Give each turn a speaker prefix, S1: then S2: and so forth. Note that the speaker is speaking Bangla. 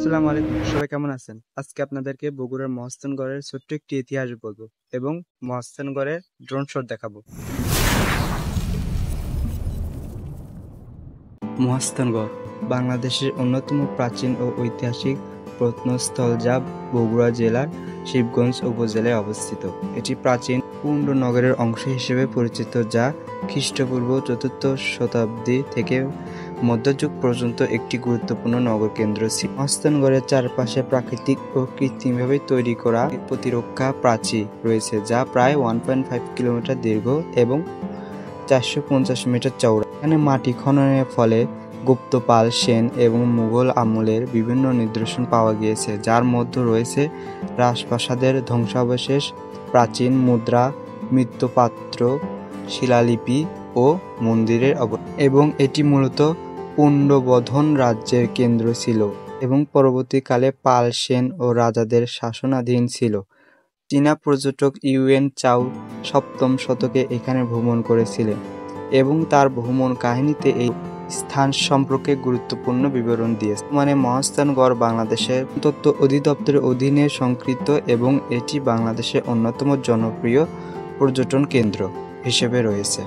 S1: আসসালামু আলাইকুম, সবাই কেমন আছেন? আজকে আপনাদেরকে বগুড়ার মহাস্থানগড়ের ছোট্ট একটি ইতিহাস বলবো এবং মহাস্থানগড়ের ড্রোন শট দেখাবো। মহাস্থানগড় বাংলাদেশের অন্যতম প্রাচীন ও ঐতিহাসিক প্রত্নস্থল যা বগুড়া জেলার শিবগঞ্জ উপজেলায় অবস্থিত। এটি প্রাচীন পুণ্ড নগরের অংশ হিসেবে পরিচিত, যা খ্রিস্টপূর্ব ৪র্থ শতাব্দী থেকে মধ্যযুগ পর্যন্ত একটি গুরুত্বপূর্ণ নগর কেন্দ্র ছিল। মহাস্থানগড়ের চারপাশে প্রাকৃতিক ও কৃত্রিমভাবে তৈরি করা প্রতিরক্ষা প্রাচীর রয়েছে, যা প্রায় 1.5 কিলোমিটার দীর্ঘ এবং 450 মিটার চওড়া। এখানে মাটি খননের ফলে গুপ্ত, পাল, সেন এবং মুঘল আমলের বিভিন্ন নিদর্শন পাওয়া গিয়েছে, যার মধ্যে রয়েছে রাজপ্রাসাদের ধ্বংসাবশেষ, প্রাচীন মুদ্রা, মৃৎপাত্র, শিলালিপি ও মন্দিরের এবং এটি মূলত পুণ্ড্রবর্ধন রাজ্যের কেন্দ্র ছিল এবং পরবর্তীকালে পাল, সেন ও রাজাদের শাসনাধীন ছিল। চীনা পর্যটক ইউয়েন চাও 7ম শতকে এখানে ভ্রমণ করেছিলেন এবং তার ভ্রমণ কাহিনীতে এই স্থান সম্পর্কে গুরুত্বপূর্ণ বিবরণ দিয়েছে। মানে মহাস্থানগড় বাংলাদেশের তথ্য অধিদপ্তরের অধীনে সংকৃত এবং এটি বাংলাদেশের অন্যতম জনপ্রিয় পর্যটন কেন্দ্র হিসেবে রয়েছে।